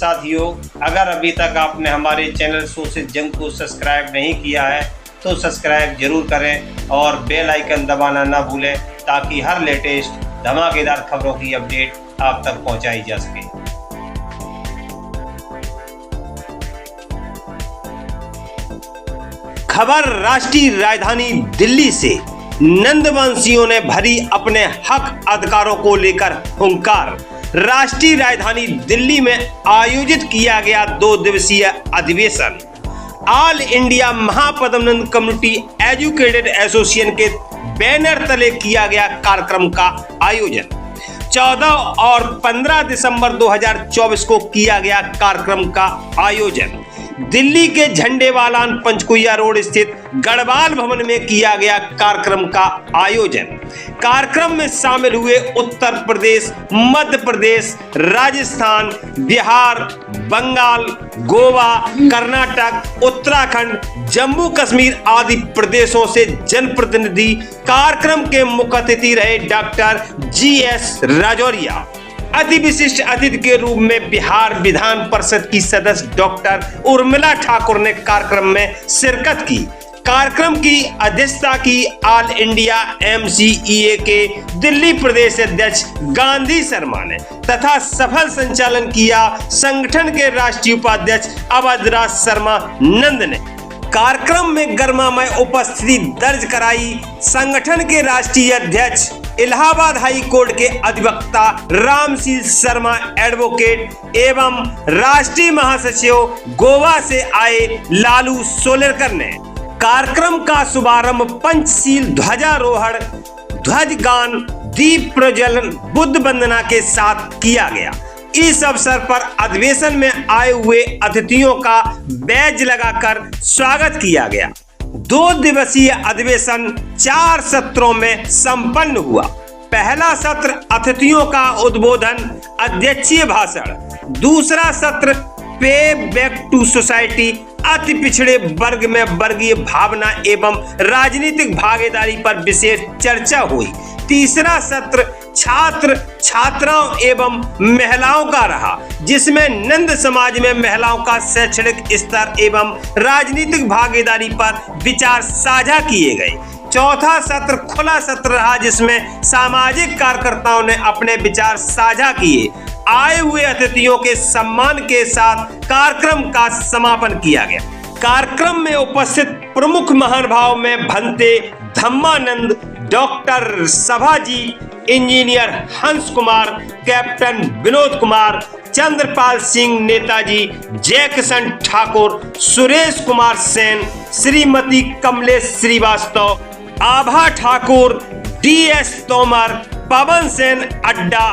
साथियों, अगर अभी तक आपने हमारे चैनल सोशल जंग को सब्सक्राइब नहीं किया है तो सब्सक्राइब जरूर करें और बेल आइकन दबाना ना भूलें ताकि हर लेटेस्ट धमाकेदार खबरों की अपडेट आप तक पहुंचाई जा सके। खबर राष्ट्रीय राजधानी दिल्ली से। नंदवंशियों ने भरी अपने हक अधिकारों को लेकर हुंकार। राष्ट्रीय राजधानी दिल्ली में आयोजित किया गया 2 दिवसीय अधिवेशन। All India Mahapadmanand community educated association के बैनर तले किया गया कार्यक्रम का आयोजन। 14 और 15 दिसंबर 2024 को किया गया कार्यक्रम का आयोजन दिल्ली के झंडेवालान पंचकुइया रोड स्थित गढ़वाल भवन में किया गया कार्यक्रम का आयोजन। कार्यक्रम में शामिल हुए उत्तर प्रदेश, मध्य प्रदेश, राजस्थान, बिहार, बंगाल, गोवा, कर्नाटक, उत्तराखंड, जम्मू कश्मीर आदि प्रदेशों से जनप्रतिनिधि। कार्यक्रम के मुख्य अतिथि रहे डॉक्टर GS राजौरिया। अति विशिष्ट अतिथि के रूप में बिहार विधान परिषद की सदस्य डॉक्टर उर्मिला ठाकुर ने कार्यक्रम में शिरकत की। कार्यक्रम की अध्यक्षता की ऑल इंडिया MCEA के दिल्ली प्रदेश अध्यक्ष गांधी शर्मा ने तथा सफल संचालन किया संगठन के राष्ट्रीय उपाध्यक्ष अवधराज शर्मा नंद ने। कार्यक्रम में गर्मामय उपस्थिति दर्ज कराई संगठन के राष्ट्रीय अध्यक्ष इलाहाबाद हाई कोर्ट के अधिवक्ता रामशील शर्मा एडवोकेट एवं राष्ट्रीय महासचिव गोवा से आए लालू सोलेरकर ने। कार्यक्रम का शुभारंभ पंचशील ध्वजारोहण, ध्वजगान, दीप प्रज्वलन, बुद्ध वंदना के साथ किया गया। इस अवसर पर अधिवेशन में आए हुए अतिथियों का बैज लगाकर स्वागत किया गया। 2 दिवसीय अधिवेशन 4 सत्रों में संपन्न हुआ। पहला सत्र अतिथियों का उद्बोधन, अध्यक्षीय भाषण। दूसरा सत्र पे बैक टू सोसाइटी, अति पिछड़े वर्ग में वर्गीय भावना एवं राजनीतिक भागीदारी पर विशेष चर्चा हुई। तीसरा सत्र छात्र छात्राओं एवं महिलाओं का रहा, जिसमें नंद समाज में महिलाओं का शैक्षणिक स्तर एवं राजनीतिक भागीदारी पर विचार साझा किए गए। चौथा सत्र खुला सत्र रहा, जिसमें सामाजिक कार्यकर्ताओं ने अपने विचार साझा किए। आए हुए अतिथियों के सम्मान के साथ कार्यक्रम का समापन किया गया। कार्यक्रम में उपस्थित प्रमुख महानुभाव में भंते धम्मानंद, डॉक्टर सभाजी, इंजीनियर हंस कुमार, कैप्टन विनोद कुमार, चंद्रपाल सिंह नेताजी, जयकिशन ठाकुर, सुरेश कुमार सेन, श्रीमती कमलेश श्रीवास्तव, आभा ठाकुर, DS तोमर, पवन सेन अड्डा,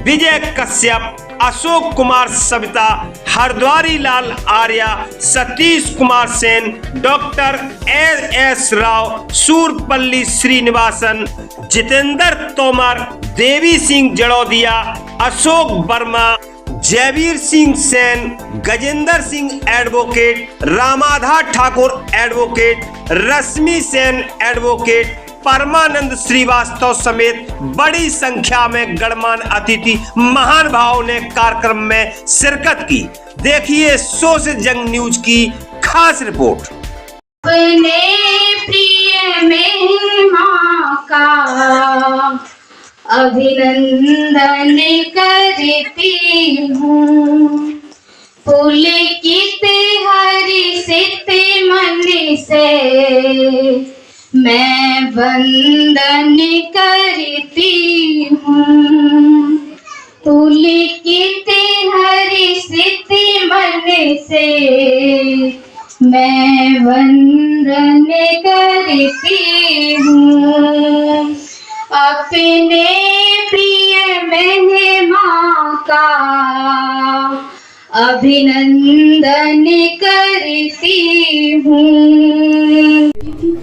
विजय कश्यप, अशोक कुमार सविता, हरद्वारी लाल Arya, Satish Kumar Sen, doctor LS Rao, सूरपल्ली Srinivasan, Jitendra Tomar, Devi Singh जड़ौदिया, Ashok Verma, Jaiveer Singh Sen, Gajendra Singh advocate, रामाधा Thakur advocate, रश्मि सेन एडवोकेट, परमानंद श्रीवास्तव समेत बड़ी संख्या में गणमान्य अतिथि महानुभावों ने कार्यक्रम में शिरकत की। देखिए सोशल जंग न्यूज की खास रिपोर्ट। अपने प्रिय मेहमान का अभिनंदन करती हूँ, पुलकित हर्षित मन से मैं वंदन करती हूँ, पुलकित हर्षित मन से मैं वंदन करती हूँ। अपने प्रिय मेहमान का अभिनंदन करती हूँ।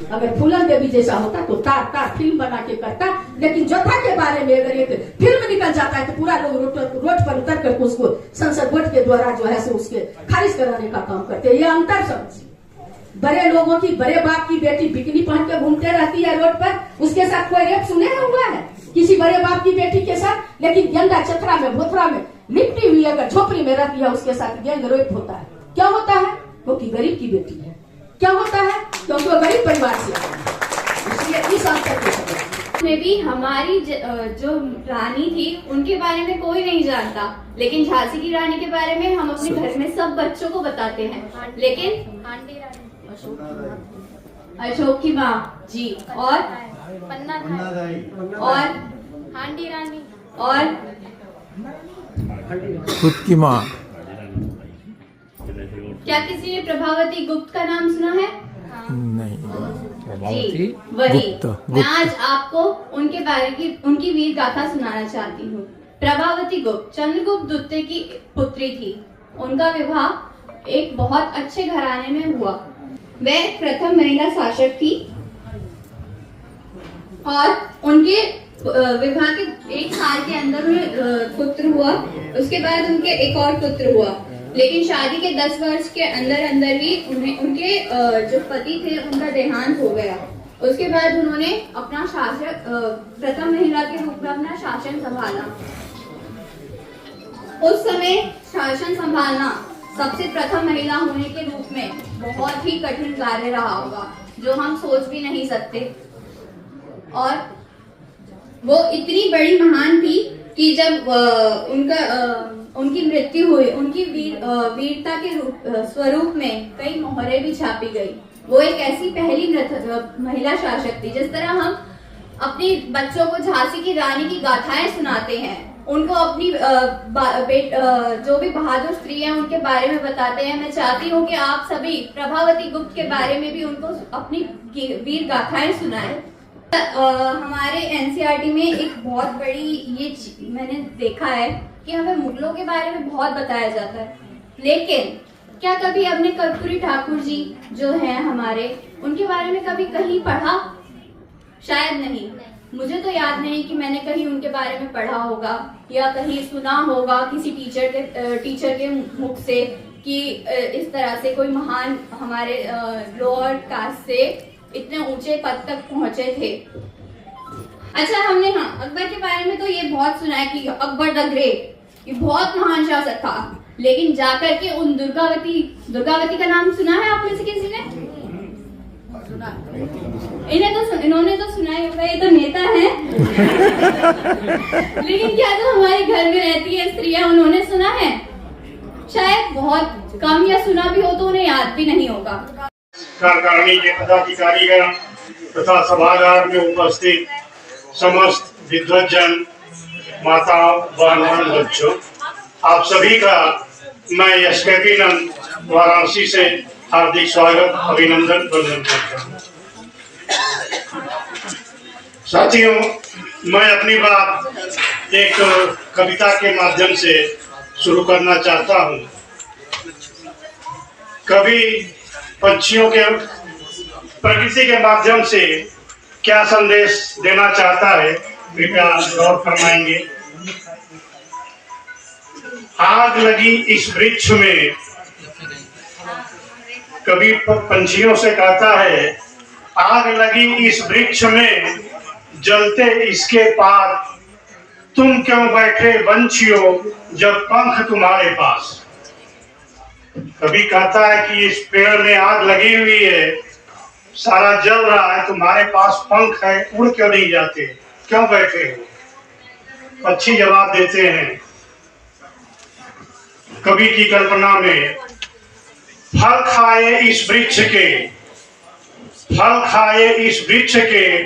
अगर फूलन देवी जैसा होता तो तार फिल्म बना के करता, लेकिन जोधा के बारे में अगर एक फिल्म निकल जाता है तो पूरा लोग रोड पर उतर कर उसको संसद बोर्ड के द्वारा जो है उसके खारिज कराने का काम करते हैं। ये अंतर समझिए। बड़े लोगों की, बड़े बाप की बेटी बिकनी पहन के घूमते रहती है रोड पर, उसके साथ कोई रेप सुने हुआ है किसी बड़े बाप की बेटी के साथ, लेकिन गंगा चतरा में भोथरा में लिपटी हुई अगर झोपड़ी में रहती है उसके साथ गैंग रेप होता है। क्या होता है? क्योंकि गरीब की बेटी है। क्या होता है? क्योंकि वो गरीब परिवार से आई है। इसलिए इस अंतर के में भी हमारी जो रानी थी उनके बारे में कोई नहीं जानता, लेकिन झांसी की रानी के बारे में हम अपने घर में सब बच्चों को बताते हैं। लेकिन अशोक की माँ जी और पन्ना धाई और हांडी रानी और खुद की माँ। क्या किसी ने प्रभावती गुप्त का नाम सुना है? नहीं, जी वही। गुप्त। मैं आज आपको उनके बारे की उनकी वीर गाथा सुनाना चाहती हूँ। प्रभावती गुप्त चंद्रगुप्त द्वितीय की पुत्री थी। उनका विवाह एक बहुत अच्छे घराने में हुआ। वह प्रथम महिला शासक थी और उनके विवाह के 1 साल के अंदर उन्हें पुत्र हुआ। उसके बाद उनके एक और पुत्र हुआ, लेकिन शादी के 10 वर्ष के अंदर ही उनके जो पति थे उनका देहांत हो गया। उसके बाद उन्होंने अपना शासन प्रथम महिला के रूप में अपना शासन संभाला। उस समय शासन संभालना सबसे प्रथम महिला होने के रूप में बहुत ही कठिन कार्य रहा होगा, जो हम सोच भी नहीं सकते। और वो इतनी बड़ी महान थी कि जब उनकी मृत्यु हुई, उनकी वीरता के स्वरूप में कई मोहरें भी छापी गई। वो एक ऐसी पहली महिला शासक थी। जिस तरह हम अपने बच्चों को झांसी की रानी की गाथाएं सुनाते हैं, उनको अपनी जो भी बहादुर स्त्री है उनके बारे में बताते हैं, मैं चाहती हूँ कि आप सभी प्रभावती गुप्त के बारे में भी उनको अपनी वीर गाथाएं सुनाएं। हमारे एनसीईआरटी में एक बहुत बड़ी मैंने देखा है कि हमें मुगलों के बारे में बहुत बताया जाता है, लेकिन क्या कभी हमने कर्पूरी ठाकुर जी जो हैं हमारे, उनके बारे में कभी कहीं पढ़ा? शायद नहीं। मुझे तो याद नहीं कि मैंने कहीं उनके बारे में पढ़ा होगा या कहीं सुना होगा किसी टीचर के मुख से कि इस तरह से कोई महान हमारे लोअर कास्ट से इतने ऊंचे पद तक पहुंचे थे। अच्छा, हमने अकबर के बारे में तो ये बहुत सुना है कि अकबर द ग्रेट, ये बहुत महान शासक था, लेकिन जाकर के उन दुर्गावती का नाम सुना है आप में से किसी ने? इन्होंने तो सुना ही होगा, ये तो नेता है। लेकिन क्या जो हमारे घर में रहती है स्त्रियां, उन्होंने सुना है? शायद बहुत कम, या सुना भी हो तो उन्हें याद भी नहीं होगा। कार्यकारिणी के पदाधिकारीगण तथा सभागार में उपस्थित समस्त विद्वज्जन, माताओं, बहनों, बच्चों, आप सभी का मैं एसकेपी नंद वाराणसी से हार्दिक स्वागत, अभिनंदन, वंदन करता हूँ। साथियों, मैं अपनी बात एक कविता के माध्यम से शुरू करना चाहता हूँ। कवि पंछियों के प्रकृति के माध्यम से क्या संदेश देना चाहता है, कृपया गौर फरमाएंगे। आग लगी इस वृक्ष में, कवि पंछियों से कहता है, आग लगी इस वृक्ष में, जलते इसके पात, तुम क्यों बैठे पंछियों जब पंख तुम्हारे पास। कभी कहता है कि इस पेड़ में आग लगी हुई है, सारा जल रहा है, तुम्हारे पास पंख है, उड़ क्यों नहीं जाते, क्यों बैठे हो? पक्षी जवाब देते हैं कवि की कल्पना में, फल खाए इस वृक्ष के, फल खाए इस वृक्ष के,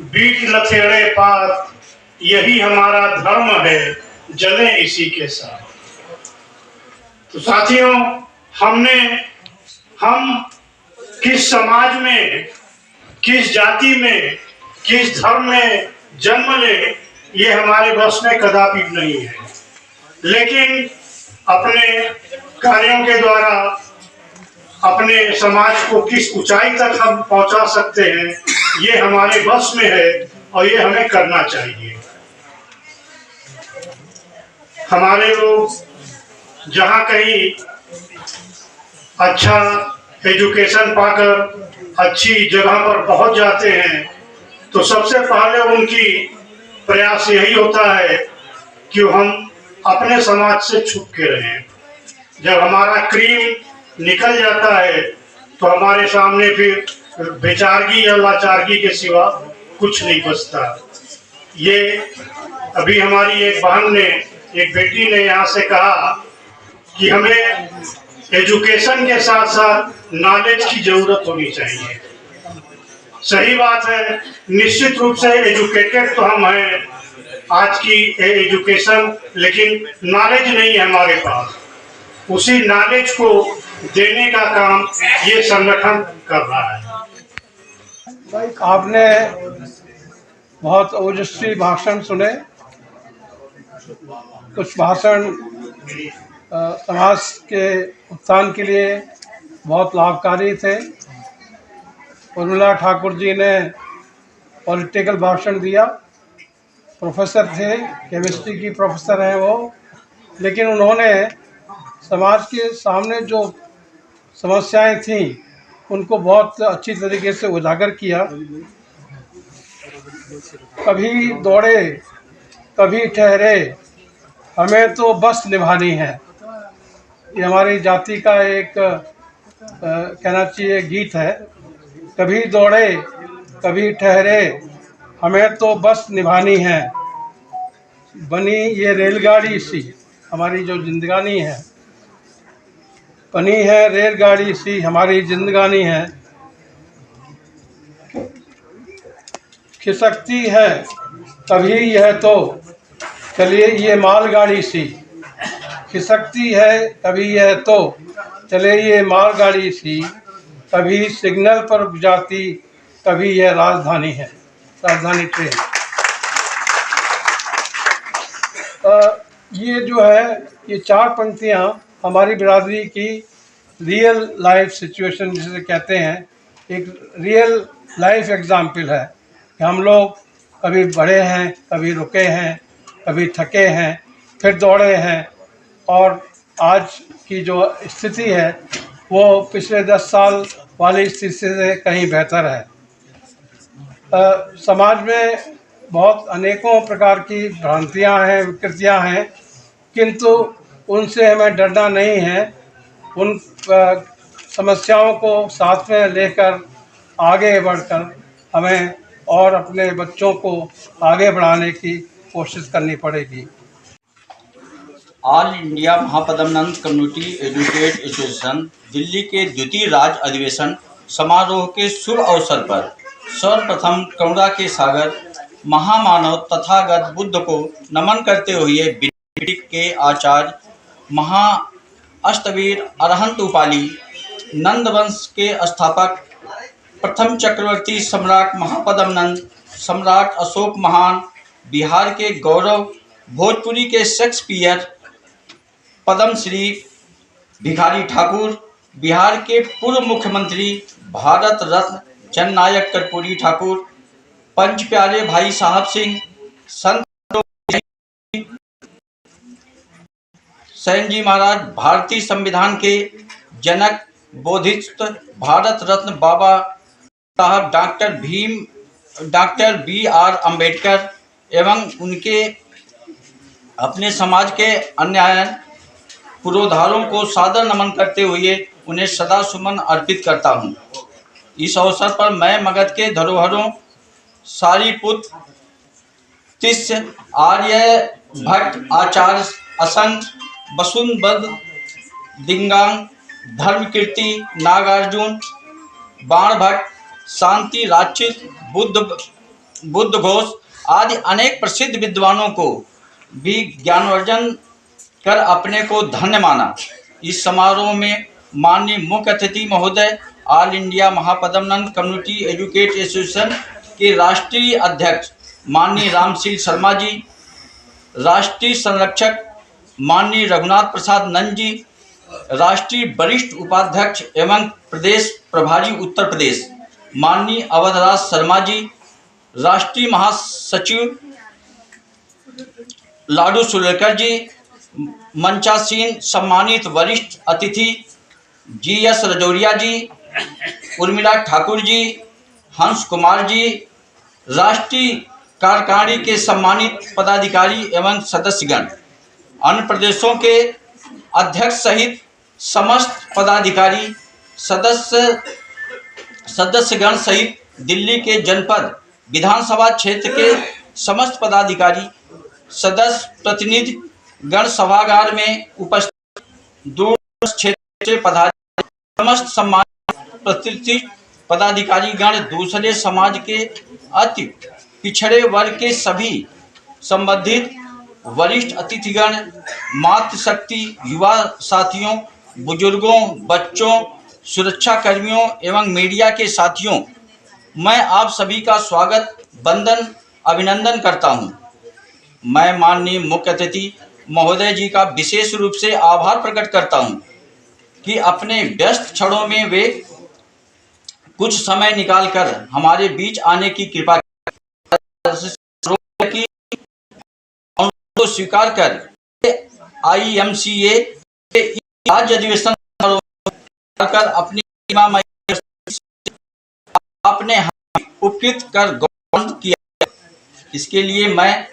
बीट लथेड़े पात, यही हमारा धर्म है, जले इसी के साथ। तो साथियों, हम किस समाज में, किस जाति में, किस धर्म में जन्म ले, ये हमारे बस में कदापि नहीं है, लेकिन अपने कार्यों के द्वारा अपने समाज को किस ऊंचाई तक हम पहुंचा सकते हैं, ये हमारे बस में है और ये हमें करना चाहिए। हमारे लोग जहाँ कहीं अच्छा एजुकेशन पाकर अच्छी जगह पर पहुंच जाते हैं, तो सबसे पहले उनकी प्रयास यही होता है कि हम अपने समाज से छुप के रहें। जब हमारा क्रीम निकल जाता है तो हमारे सामने फिर बेचारगी या लाचारगी के सिवा कुछ नहीं बचता। ये अभी हमारी एक बहन ने, एक बेटी ने यहाँ से कहा कि हमें एजुकेशन के साथ साथ नॉलेज की जरूरत होनी चाहिए। सही बात है, निश्चित रूप से एजुकेटेड तो हम हैं आज की एजुकेशन, लेकिन नॉलेज नहीं है हमारे पास। उसी नॉलेज को देने का काम ये संगठन कर रहा है। आपने बहुत ओजस्वी भाषण सुने। कुछ भाषण समाज के उत्थान के लिए बहुत लाभकारी थे। उर्मिला ठाकुर जी ने पॉलिटिकल भाषण दिया। प्रोफेसर थे, केमिस्ट्री की प्रोफेसर हैं वो, लेकिन उन्होंने समाज के सामने जो समस्याएं थीं उनको बहुत अच्छी तरीके से उजागर किया। कभी दौड़े कभी ठहरे, हमें तो बस निभानी है। ये हमारी जाति का एक कहना चाहिए गीत है। कभी दौड़े कभी ठहरे, हमें तो बस निभानी है। बनी ये रेलगाड़ी सी हमारी जो जिंदगानी है, बनी है रेलगाड़ी सी हमारी जिंदगानी है। खिसकती है कभी यह तो चलिए ये मालगाड़ी सी, खिसकती है कभी यह तो चले ये मालगाड़ी सी, कभी सिग्नल पर रुक जाती कभी यह राजधानी है, राजधानी ट्रेन। ये जो है ये चार पंक्तियाँ हमारी बिरादरी की रियल लाइफ सिचुएशन जिसे कहते हैं, एक रियल लाइफ एग्जाम्पल है कि हम लोग कभी बढ़े हैं, कभी रुके हैं, कभी थके हैं, फिर दौड़े हैं, और आज की जो स्थिति है वो पिछले 10 साल वाली स्थिति से कहीं बेहतर है। समाज में बहुत अनेकों प्रकार की भ्रांतियां हैं, विकृतियां हैं, किंतु उनसे हमें डरना नहीं है। उन समस्याओं को साथ में लेकर आगे बढ़कर हमें और अपने बच्चों को आगे बढ़ाने की कोशिश करनी पड़ेगी। All India Mahapadmanand community educate association Delhi के द्वितीय राज्य अधिवेशन समारोह के शुभ अवसर पर सर्वप्रथम करुणा के सागर महामानव तथागत बुद्ध को नमन करते हुए विनिर्माण के आचार्य महा अष्टवीर अरहंत उपाली, नंदवंश के स्थापक प्रथम चक्रवर्ती सम्राट महापद्मनंद, सम्राट अशोक महान, बिहार के गौरव, भोजपुरी के शेक्सपियर, पद्मश्री भिखारी ठाकुर, बिहार के पूर्व मुख्यमंत्री, भारत रत्न जननायक कर्पूरी ठाकुर, पंच प्यारे भाई साहब सिंह, संत सैन जी महाराज, भारतीय संविधान के जनक, बोधिसत्व, भारत रत्न बाबा साहब डॉक्टर B.R. अम्बेडकर एवं उनके अपने समाज के अन्य पुरोधारों को सादर नमन करते हुए उन्हें सदा सुमन अर्पित करता हूँ। इस अवसर पर मैं मगध के धरोहरों सारीपुत्र, तिस्य, आर्य भट्ट, आचार्य असंख्य, वसुंधबद्ध, दिंगांग, धर्मकीर्ति, नागार्जुन, बाण भट्ट, शांति राचित, बुद्ध घोष आदि अनेक प्रसिद्ध विद्वानों को भी ज्ञानवर्धन कर अपने को धन्य माना। इस समारोह में माननीय मुख्य अतिथि महोदय, all India Mahapadmanand community educate association के राष्ट्रीय अध्यक्ष माननीय रामशील शर्मा जी, राष्ट्रीय संरक्षक माननीय रघुनाथ प्रसाद नंद जी, राष्ट्रीय वरिष्ठ उपाध्यक्ष एवं प्रदेश प्रभारी उत्तर प्रदेश माननीय अवधराज शर्मा जी, राष्ट्रीय महासचिव लाडू सुलेकर जी, मंचासीन सम्मानित वरिष्ठ अतिथि GS रजौरिया जी, उर्मिला ठाकुर जी, हंस कुमार जी, राष्ट्रीय कार्यकारिणी के सम्मानित पदाधिकारी एवं सदस्यगण, अन्य प्रदेशों के अध्यक्ष सहित समस्त पदाधिकारी, सदस्यगण सहित दिल्ली के जनपद विधानसभा क्षेत्र के समस्त पदाधिकारी, सदस्य प्रतिनिधि गण सभागार में उपस्थित दूर क्षेत्र से पधारे समस्त सम्मानित प्रतिनिधि पदाधिकारी गण, दूसरे समाज के अति पिछड़े वर्ग के सभी संबंधित वरिष्ठ अतिथिगण, मातृशक्ति, युवा साथियों, बुजुर्गों, बच्चों, सुरक्षा कर्मियों एवं मीडिया के साथियों, मैं आप सभी का स्वागत, वंदन, अभिनंदन करता हूं। मैं माननीय मुख्य अतिथि महोदय जी का विशेष रूप से आभार प्रकट करता हूं कि अपने व्यस्त क्षणों में वे कुछ समय निकालकर हमारे बीच आने की कृपा की को स्वीकार कर IMCA के राज्य अधिवेशन कर अपनी अपने उपकृत कर गौरव किया। इसके लिए मैं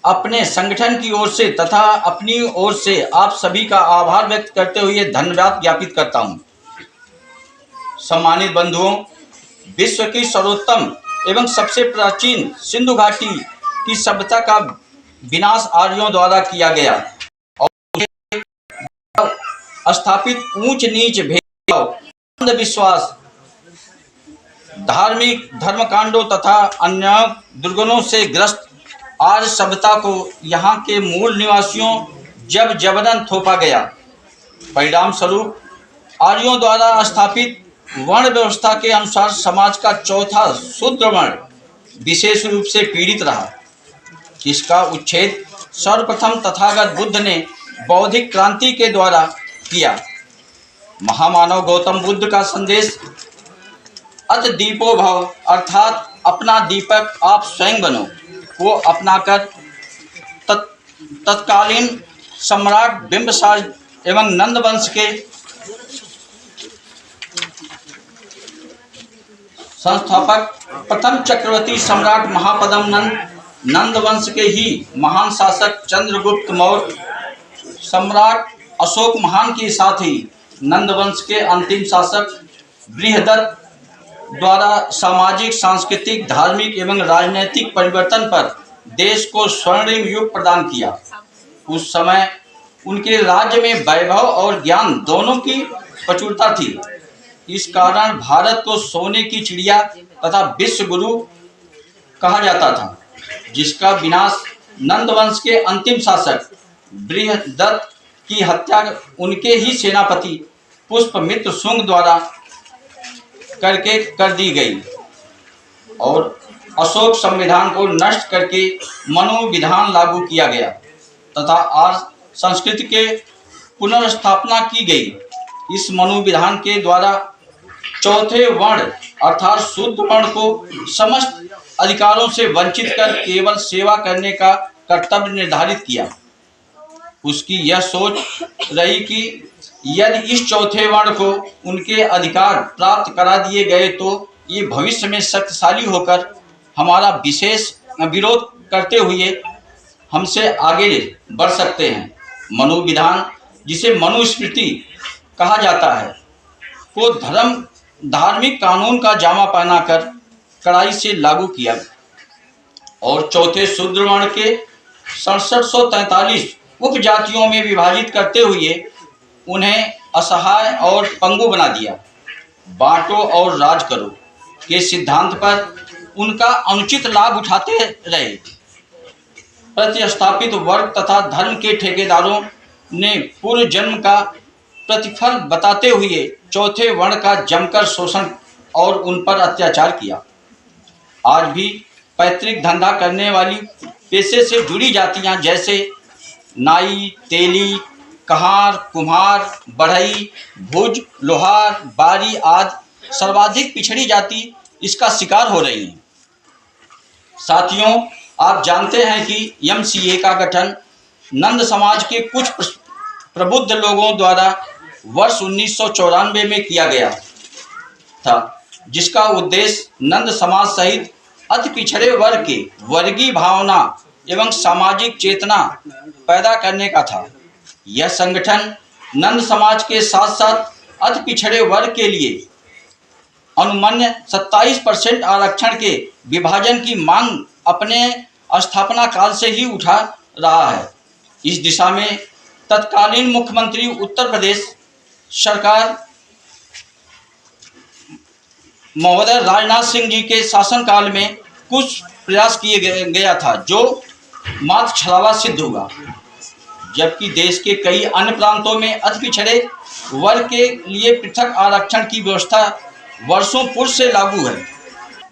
अपने संगठन की ओर से तथा अपनी ओर से आप सभी का आभार व्यक्त करते हुए धन्यवाद ज्ञापित करता हूं। सम्मानित बंधुओं, विश्व की सर्वोत्तम एवं सबसे प्राचीन सिंधु घाटी की सभ्यता का विनाश आर्यों द्वारा किया गया और स्थापित ऊंच नीच, भेदभाव, अंधविश्वास, धार्मिक धर्मकांडों तथा अन्य दुर्गुणों से ग्रस्त आर्य सभ्यता को यहाँ के मूल निवासियों जब जबरन थोपा गया। परिणाम स्वरूप आर्यों द्वारा स्थापित वर्ण व्यवस्था के अनुसार समाज का चौथा शूद्र वर्ण विशेष रूप से पीड़ित रहा। इसका उच्छेद सर्वप्रथम तथागत बुद्ध ने बौद्धिक क्रांति के द्वारा किया। महामानव गौतम बुद्ध का संदेश अत दीपो भव, अर्थात अपना दीपक आप स्वयं बनो, वो अपनाकर तत्कालीन सम्राट बिंबिसार एवं नंद वंश के संस्थापक प्रथम चक्रवर्ती सम्राट महापद्म नंद वंश के ही महान शासक चंद्रगुप्त मौर्य, सम्राट अशोक महान के साथ ही नंद वंश के अंतिम शासक बृहदत्त द्वारा सामाजिक, सांस्कृतिक, धार्मिक एवं राजनीतिक परिवर्तन पर देश को स्वर्णिम युग प्रदान किया। उस समय उनके राज्य में वैभव और ज्ञान दोनों की प्रचुरता थी। इस कारण भारत को सोने की चिड़िया तथा विश्व गुरु कहा जाता था, जिसका विनाश नंद वंश के अंतिम शासक बृहदत्त की हत्या उनके ही सेनापति पुष्पमित्र शुंग द्वारा करके कर दी गई और अशोक संविधान को नष्ट करके मनु विधान लागू किया गया तथा आर्य संस्कृति के पुनर्स्थापना की गई। इस मनु विधान के द्वारा चौथे वर्ण अर्थात शूद्र वर्ण को समस्त अधिकारों से वंचित कर केवल सेवा करने का कर्तव्य निर्धारित किया। उसकी यह सोच रही कि यदि इस चौथे वर्ण को उनके अधिकार प्राप्त करा दिए गए तो ये भविष्य में शक्तिशाली होकर हमारा विशेष विरोध करते हुए हमसे आगे बढ़ सकते हैं। मनु विधान, जिसे मनुस्मृति कहा जाता है, को धार्मिक कानून का जामा पहनाकर कड़ाई से लागू किया और चौथे शूद्र वर्ण के 6743 उपजातियों में विभाजित करते हुए उन्हें असहाय और पंगु बना दिया। बांटो और राज करो के सिद्धांत पर उनका अनुचित लाभ उठाते रहे। प्रतिस्थापित वर्ग तथा धर्म के ठेकेदारों ने पूर्व जन्म का प्रतिफल बताते हुए चौथे वर्ण का जमकर शोषण और उन पर अत्याचार किया। आज भी पैतृक धंधा करने वाली पेशे से जुड़ी जातियां जैसे नाई, तेली, कहार, कुम्हार, बढ़ई, भुज, लोहार, बारी आदि सर्वाधिक पिछड़ी जाति इसका शिकार हो रही हैं। साथियों, आप जानते हैं कि MCA का गठन नंद समाज के कुछ प्रबुद्ध लोगों द्वारा वर्ष 1994 में किया गया था, जिसका उद्देश्य नंद समाज सहित अति पिछड़े वर्ग के वर्गीय भावना एवं सामाजिक चेतना पैदा करने का था। यह संगठन नंद समाज के साथ साथ अति पिछड़े वर्ग के लिए अनुमान्य 27% आरक्षण के विभाजन की मांग अपने स्थापना काल से ही उठा रहा है। इस दिशा में तत्कालीन मुख्यमंत्री उत्तर प्रदेश सरकार महोदय राजनाथ सिंह जी के शासनकाल में कुछ प्रयास किए गया था, जो मात्र छलावा सिद्ध हुआ। जबकि देश के कई अन्य प्रांतों में अति पिछड़े वर्ग के लिए पृथक आरक्षण की व्यवस्था वर्षों पूर्व से लागू है।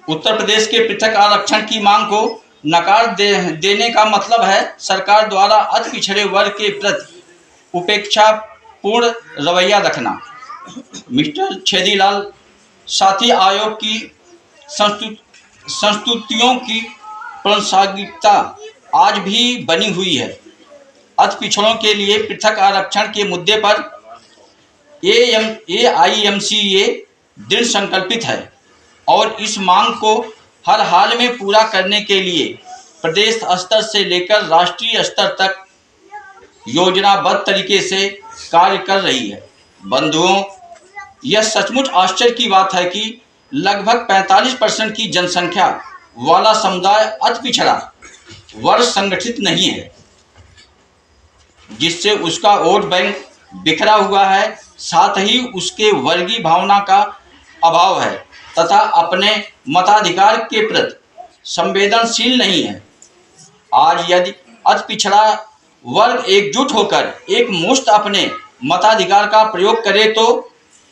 उत्तर प्रदेश के पृथक आरक्षण की मांग को नकार देने का मतलब है सरकार द्वारा अति पिछड़े वर्ग के प्रति उपेक्षापूर्ण रवैया रखना। मिस्टर छेदीलाल साथी आयोग की संस्तुतियों की प्रासंगिकता आज भी बनी हुई है। अति पिछड़ों के लिए पृथक आरक्षण के मुद्दे पर AIMCA दृढ़ संकल्पित है और इस मांग को हर हाल में पूरा करने के लिए प्रदेश स्तर से लेकर राष्ट्रीय स्तर तक योजनाबद्ध तरीके से कार्य कर रही है। बंधुओं, यह सचमुच आश्चर्य की बात है कि लगभग 45% की जनसंख्या वाला समुदाय अति पिछड़ा वर्ग संगठित नहीं है, जिससे उसका वोट बैंक बिखरा हुआ है, साथ ही उसके वर्गीय भावना का अभाव है तथा अपने मताधिकार के प्रति संवेदनशील नहीं है। आज यदि अति पिछड़ा वर्ग एकजुट होकर एक मुश्त अपने मताधिकार का प्रयोग करे तो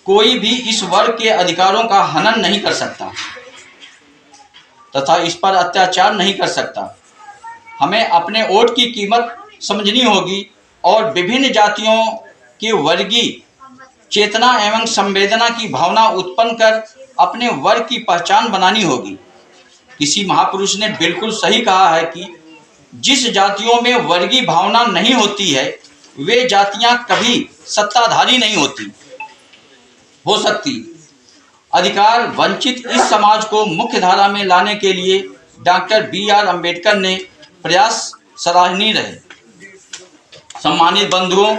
कोई भी इस वर्ग के अधिकारों का हनन नहीं कर सकता तथा इस पर अत्याचार नहीं कर सकता। हमें अपने वोट की कीमत समझनी होगी और विभिन्न जातियों के वर्गीय चेतना एवं संवेदना की भावना उत्पन्न कर अपने वर्ग की पहचान बनानी होगी। किसी महापुरुष ने बिल्कुल सही कहा है कि जिस जातियों में वर्गीय भावना नहीं होती है वे जातियां कभी सत्ताधारी नहीं हो सकती। अधिकार वंचित इस समाज को मुख्य धारा में लाने के लिए डॉक्टर BR अम्बेडकर ने प्रयास सराहनीय रहे। सम्मानित बंधुओं,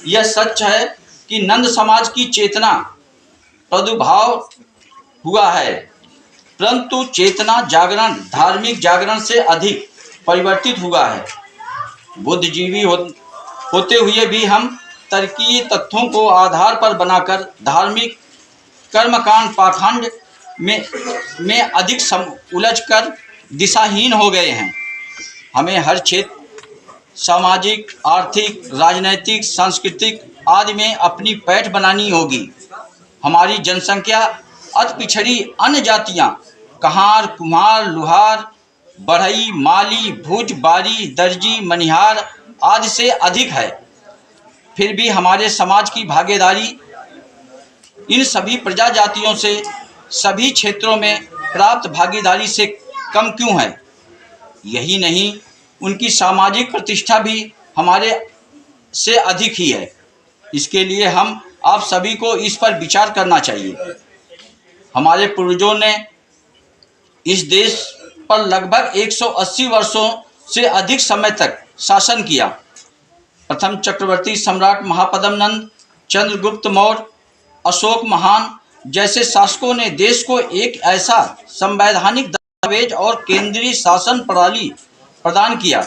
यह सच है कि नंद समाज की चेतना प्रादुर्भाव हुआ है, परंतु चेतना जागरण धार्मिक जागरण से अधिक परिवर्तित हुआ है। बुद्धिजीवी होते हुए भी हम तर्कीय तथ्यों को आधार पर बनाकर धार्मिक कर्मकांड पाखंड में अधिक उलझकर दिशाहीन हो गए हैं। हमें हर क्षेत्र सामाजिक, आर्थिक, राजनैतिक, सांस्कृतिक आदि में अपनी पैठ बनानी होगी। हमारी जनसंख्या अति पिछड़ी अन्य जातियां कहार, कुम्हार, लुहार, बढ़ई, माली, भुज, बारी, दर्जी, मनिहार आदि से अधिक है। फिर भी हमारे समाज की भागीदारी इन सभी प्रजा जातियों से सभी क्षेत्रों में प्राप्त भागीदारी से कम क्यों है? यही नहीं, उनकी सामाजिक प्रतिष्ठा भी हमारे से अधिक ही है। इसके लिए हम आप सभी को इस पर विचार करना चाहिए। हमारे पूर्वजों ने इस देश पर लगभग 180 वर्षों से अधिक समय तक शासन किया। प्रथम चक्रवर्ती सम्राट महापद्म नंद, चंद्रगुप्त मौर्य, अशोक महान जैसे शासकों ने देश को एक ऐसा संवैधानिक दस्तावेज और केंद्रीय शासन प्रणाली प्रदान किया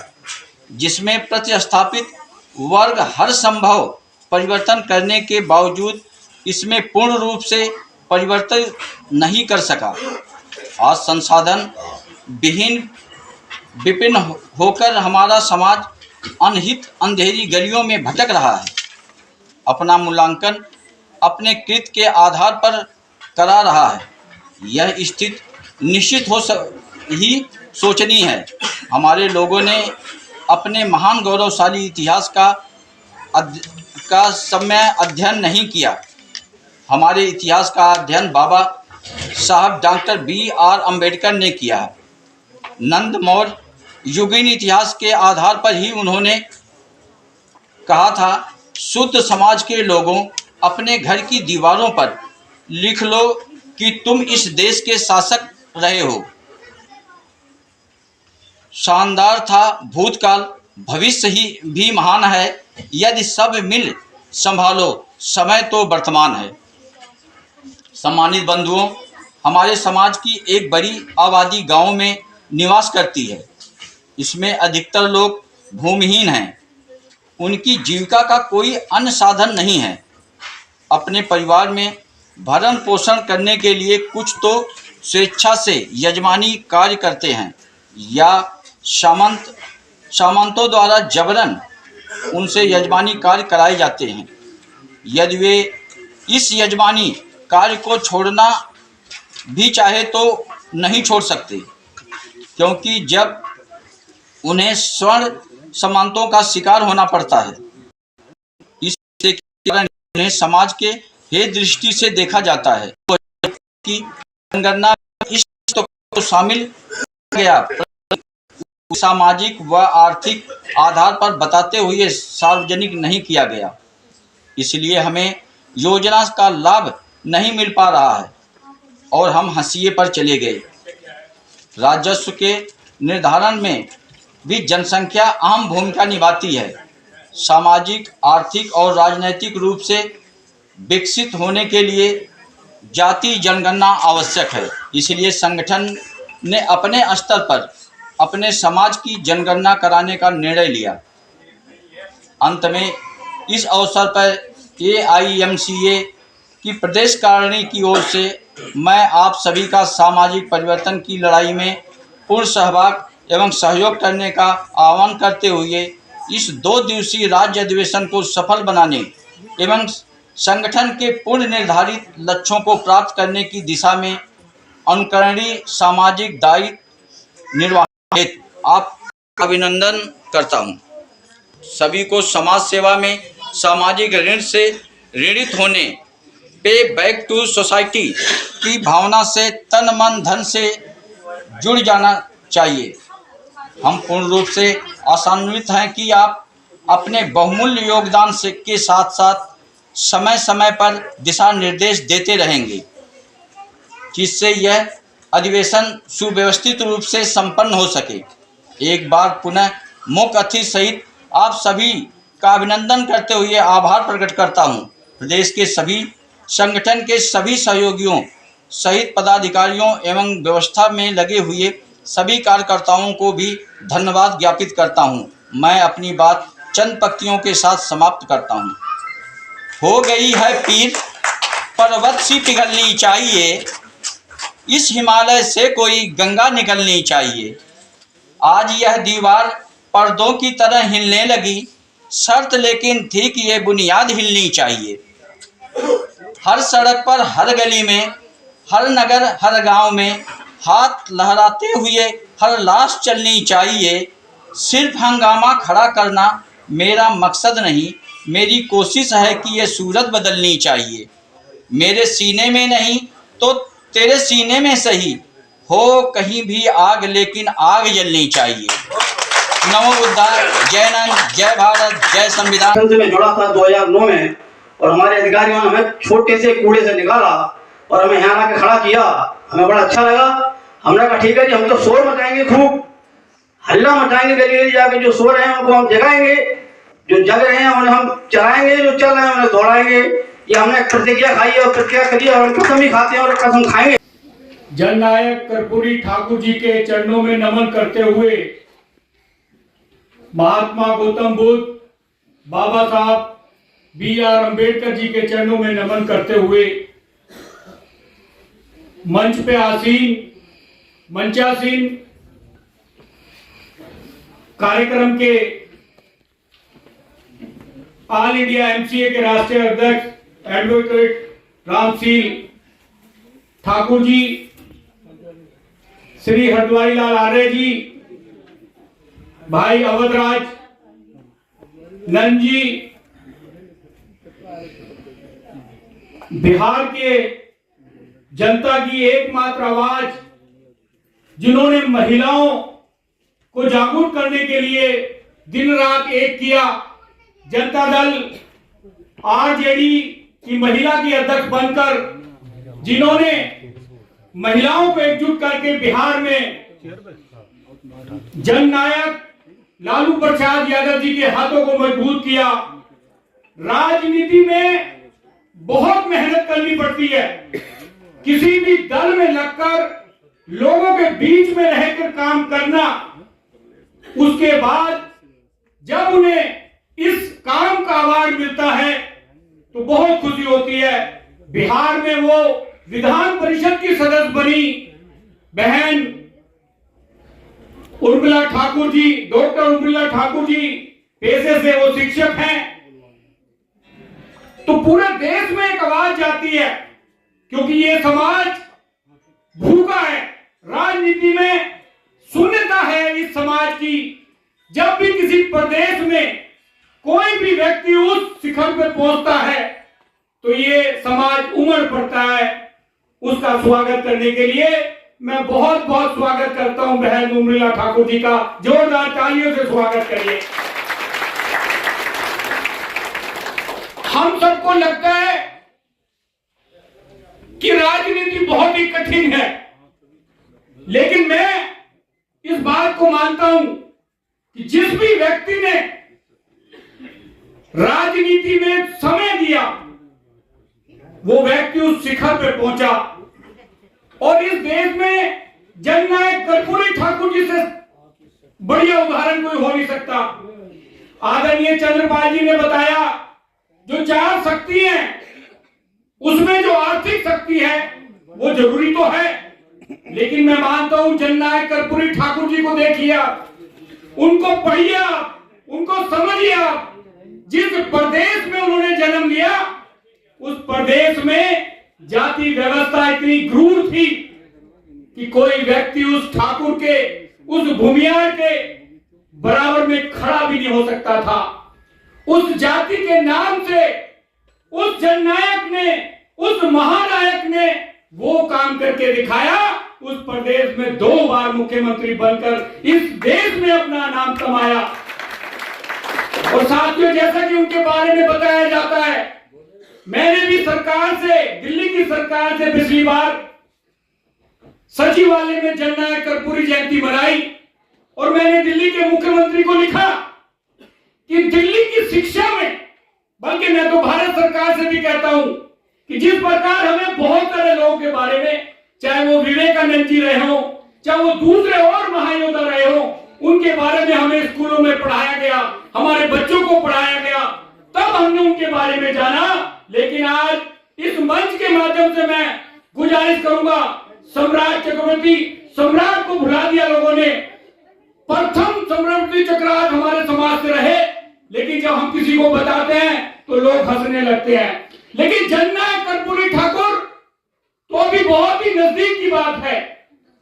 जिसमें प्रतिस्थापित वर्ग हर संभव परिवर्तन करने के बावजूद इसमें पूर्ण रूप से परिवर्तन नहीं कर सका। आज संसाधन विहीन विपिन होकर हमारा समाज अनहित अंधेरी गलियों में भटक रहा है। अपना मूल्यांकन अपने कृत्य के आधार पर करा रहा है। यह स्थिति निश्चित ही सोचनी है। हमारे लोगों ने अपने महान गौरवशाली इतिहास का समय अध्ययन नहीं किया। हमारे इतिहास का अध्ययन बाबा साहब डॉक्टर BR अम्बेडकर ने किया है। नंद मौर्य युगीन इतिहास के आधार पर ही उन्होंने कहा था, शुद्ध समाज के लोगों, अपने घर की दीवारों पर लिख लो कि तुम इस देश के शासक रहे हो। शानदार था भूतकाल, भविष्य ही भी महान है। यदि सब मिल संभालो, समय तो वर्तमान है। सम्मानित बंधुओं, हमारे समाज की एक बड़ी आबादी गांव में निवास करती है। इसमें अधिकतर लोग भूमिहीन हैं। उनकी जीविका का कोई अन्य साधन नहीं है। अपने परिवार में भरण पोषण करने के लिए कुछ तो स्वेच्छा से यजमानी कार्य करते हैं या सामंतों द्वारा जबरन उनसे यजमानी कार्य कराए जाते हैं। यदि वे इस यजमानी कार्य को छोड़ना भी चाहे तो नहीं छोड़ सकते, क्योंकि जब उन्हें स्वर्ण सामंतों का शिकार होना पड़ता है। इसके कारण उन्हें समाज के हे दृष्टि से देखा जाता है कि जनगणना इस तो शामिल गया, सामाजिक व आर्थिक आधार पर बताते हुए सार्वजनिक नहीं किया गया। इसलिए हमें योजना का लाभ नहीं मिल पा रहा है और हम हंसिए पर चले गए। राजस्व के निर्धारण में भी जनसंख्या अहम भूमिका निभाती है। सामाजिक, आर्थिक और राजनीतिक रूप से विकसित होने के लिए जाति जनगणना आवश्यक है। इसलिए संगठन ने अपने स्तर पर अपने समाज की जनगणना कराने का निर्णय लिया। अंत में इस अवसर पर AIMCA की प्रदेश कारिणी की ओर से मैं आप सभी का सामाजिक परिवर्तन की लड़ाई में पूर्ण सहभाग एवं सहयोग करने का आह्वान करते हुए इस 2 दिवसीय राज्य अधिवेशन को सफल बनाने एवं संगठन के पूर्ण निर्धारित लक्ष्यों को प्राप्त करने की दिशा में अनुकरणीय सामाजिक दायित्व निर्वाह हेतु आपका अभिनंदन करता हूँ। सभी को समाज सेवा में सामाजिक ऋण से ऋणित होने, पे बैक टू सोसाइटी की भावना से तन मन धन से जुड़ जाना चाहिए। हम पूर्ण रूप से आशान्वित हैं कि आप अपने बहुमूल्य योगदान से के साथ साथ समय समय पर दिशा निर्देश देते रहेंगे, जिससे यह अधिवेशन सुव्यवस्थित रूप से संपन्न हो सके। एक बार पुनः मुख्य अतिथि सहित आप सभी का अभिनंदन करते हुए आभार प्रकट करता हूं। प्रदेश के सभी संगठन के सभी सहयोगियों सहित पदाधिकारियों एवं व्यवस्था में लगे हुए सभी कार्यकर्ताओं को भी धन्यवाद ज्ञापित करता हूं। मैं अपनी बात चंद पंक्तियों के साथ समाप्त करता हूं। हो गई है पीर पर्वत सी पिघलनी चाहिए, इस हिमालय से कोई गंगा निकलनी चाहिए। आज यह दीवार पर्दों की तरह हिलने लगी, शर्त लेकिन थी कि ये बुनियाद हिलनी चाहिए। हर सड़क पर, हर गली में, हर नगर, हर गांव में हाथ लहराते हुए हर लाश चलनी चाहिए। सिर्फ हंगामा खड़ा करना मेरा मकसद नहीं, मेरी कोशिश है कि ये सूरत बदलनी चाहिए। मेरे सीने में नहीं तो तेरे सीने में सही हो कहीं भी आग, लेकिन आग जलनी चाहिए। नमो बुद्धाय, जय नंद, जय भारत, जय संविधान। में जुड़ा था 2009 में और हमारे अधिकारियों ने हमें छोटे से कूड़े से निकाला और हमें यहाँ लाके खड़ा किया। हमें बड़ा अच्छा लगा। हमने कहा ठीक है जी, हम तो शोर मचाएंगे, खूब हल्ला मचाएंगे, गली गली जाके जो सो रहे हैं उनको हम जगाएंगे, जो जग रहे हैं उन्हें हम चलाएंगे, जो चल रहे हैं उन्हें दौड़ाएंगे। ये हमने प्रतिज्ञा खाई है और प्रतिज्ञा करी है और कसम ही खाते हैं और कसम खाएंगे। जननायक कर्पूरी ठाकुर जी के चरणों में नमन करते हुए, महात्मा गौतम बुद्ध, बाबा साहब BR अम्बेडकर जी के चरणों में नमन करते हुए मंच पे मंचासीन कार्यक्रम के ऑल इंडिया MCA के राष्ट्रीय अध्यक्ष एडवोकेट रामशील ठाकुर जी, श्री हरद्वारी लाल आर्य जी, भाई अवधराज नंद जी, बिहार के जनता की एकमात्र आवाज, जिन्होंने महिलाओं को जागरूक करने के लिए दिन रात एक किया, जनता दल RJD की महिला की अध्यक्ष बनकर जिन्होंने महिलाओं को एकजुट करके बिहार में जननायक लालू प्रसाद यादव जी के हाथों को मजबूत किया। राजनीति में बहुत मेहनत करनी पड़ती है। किसी भी दल में लगकर लोगों के बीच में रहकर काम करना, उसके बाद जब उन्हें इस काम का अवार्ड मिलता है तो बहुत खुशी होती है। बिहार में वो विधान परिषद की सदस्य बनी बहन उर्मिला ठाकुर जी, डॉक्टर उर्मिला ठाकुर जी पेशे से वो शिक्षक हैं। तो पूरे देश में एक आवाज जाती है, क्योंकि ये समाज भूखा है। राजनीति में शून्यता है इस समाज की। जब भी किसी प्रदेश में कोई भी व्यक्ति उस शिखर पर पहुंचता है तो ये समाज उमड़ पड़ता है। उसका स्वागत करने के लिए मैं बहुत बहुत स्वागत करता हूं बहन उर्मिला ठाकुर जी का। जोरदार तालियों से स्वागत करिए। हम सबको लगता है कि राजनीति बहुत ही कठिन है, लेकिन मैं इस बात को मानता हूं कि जिस भी व्यक्ति ने राजनीति में समय दिया वो व्यक्ति उस शिखर पर पहुंचा। और इस देश में जननायक कर्पूरी ठाकुर जी से बढ़िया उदाहरण कोई हो नहीं सकता। आदरणीय चंद्रपाल जी ने बताया, जो 4 शक्ति हैं उसमें जो आर्थिक शक्ति है वो जरूरी तो है, लेकिन मैं मानता हूं जननायक कर्पूरी ठाकुर जी को देखिए, उनको पढ़िए, उनको समझिए। जिस प्रदेश में उन्होंने जन्म लिया उस प्रदेश में जाति व्यवस्था इतनी क्रूर थी कि कोई व्यक्ति उस ठाकुर के, उस भूमियार के बराबर में खड़ा भी नहीं हो सकता था। उस जाति के नाम से उस जननायक ने, उस महानायक ने वो काम करके दिखाया। उस प्रदेश में 2 बार मुख्यमंत्री बनकर इस देश में अपना नाम कमाया। और साथियों, जैसा कि उनके बारे में बताया जाता है, मैंने भी सरकार से, दिल्ली की सरकार से पिछली बार सचिवालय में जननायक कर्पूरी जयंती मनाई और मैंने दिल्ली के मुख्यमंत्री को लिखा कि दिल्ली की शिक्षा में, बल्कि मैं तो भारत सरकार से भी कहता हूं कि जिस प्रकार हमें बहुत सारे लोगों के बारे में, चाहे वो विवेकानंद जी रहे हो, चाहे वो दूसरे और महायोद्धा रहे हो, उनके बारे में हमें स्कूलों में पढ़ाया गया, हमारे बच्चों को पढ़ाया गया, तब हमने उनके बारे में जाना। लेकिन आज इस मंच के माध्यम से मैं गुजारिश करूंगा, सम्राट चक्रवर्ती, सम्राट को भुला दिया लोगों ने। प्रथम सम्राट चक्रराज हमारे समाज से रहे, लेकिन जब हम किसी को बताते हैं तो लोग हंसने लगते हैं। लेकिन जननायक कर्पूरी ठाकुर तो अभी बहुत ही नजदीक की बात है,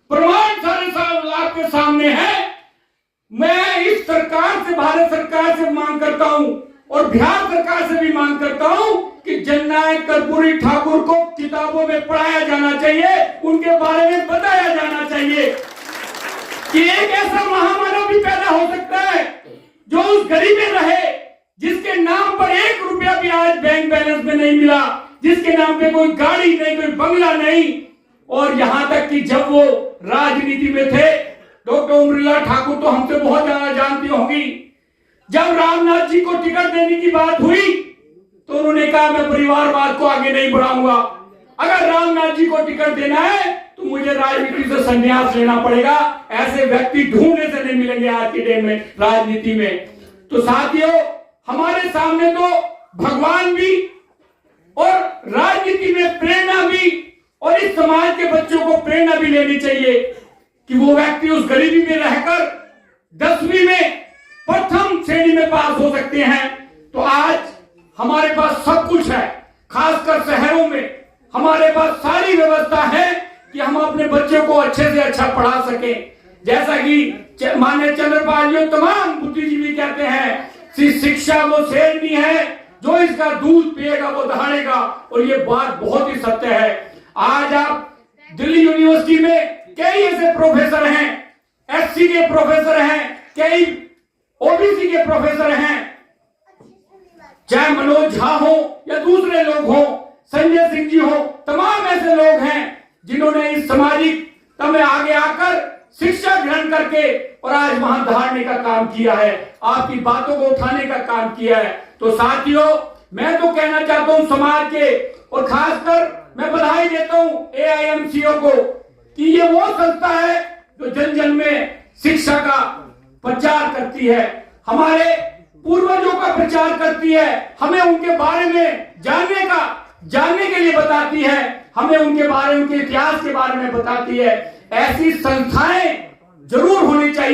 प्रमाण सारे आपके सामने है। मैं इस सरकार से, भारत सरकार से मांग करता हूं और बिहार सरकार से भी मांग करता हूं कि जननायक कर्पूरी ठाकुर को किताबों में पढ़ाया जाना चाहिए, उनके बारे में बताया जाना चाहिए कि एक ऐसा महामानव भी पैदा हो सकता है जो उस गरीब में रहे, जिसके नाम पर 1 रुपया भी आज बैंक बैलेंस में नहीं मिला, जिसके नाम पे कोई गाड़ी नहीं, कोई बंगला नहीं। और यहां तक कि जब वो राजनीति में थे, डॉक्टर उर्मिला ठाकुर तो हमसे बहुत ज्यादा जानती होंगी, जब रामनाथ जी को टिकट देने की बात हुई तो उन्होंने कहा मैं परिवारवाद को आगे नहीं बढ़ाऊंगा, अगर रामनाथ जी को टिकट देना है तो मुझे राजनीति से संन्यास लेना पड़ेगा। ऐसे व्यक्ति ढूंढने से नहीं मिलेंगे आज के दिन में राजनीति में। तो साथियों, हमारे सामने तो भगवान भी और राजनीति में प्रेरणा भी, और इस समाज के बच्चों को प्रेरणा भी लेनी चाहिए कि वो व्यक्ति उस गरीबी में रहकर 10वीं में प्रथम श्रेणी में पास हो सकते हैं। तो आज हमारे पास सब कुछ है, खासकर शहरों में हमारे पास सारी व्यवस्था है कि हम अपने बच्चों को अच्छे से अच्छा पढ़ा सकें। जैसा कि माननीय चंद्रपाल जी तमाम बुद्धिजीवी कहते हैं, शिक्षा वो शेरनी है, जो इसका दूध पिएगा वो दहाड़ेगा। और ये बात बहुत ही सत्य है। आज आप दिल्ली यूनिवर्सिटी में कई ऐसे प्रोफेसर हैं, एससी के प्रोफेसर हैं, कई ओबीसी के प्रोफेसर हैं, चाहे मनोज झा हो या दूसरे लोग हो, संजय सिंह जी हो, तमाम ऐसे लोग हैं जिन्होंने इस सामाजिकता में आगे आकर शिक्षा ग्रहण करके और आज वहां धारने का काम किया है, आपकी बातों को उठाने का काम किया है। तो साथियों, मैं तो कहना चाहता हूं समाज के, और खासकर मैं बधाई देता हूं AIMCO को कि ये वो संस्था है जो जन जन में शिक्षा का प्रचार करती है, हमारे पूर्वजों का प्रचार करती है, हमें उनके बारे में जानने के लिए बताती है, हमें उनके बारे में, उनके इतिहास के बारे में बताती है। ऐसी संस्थाएं जरूर होनी चाहिए।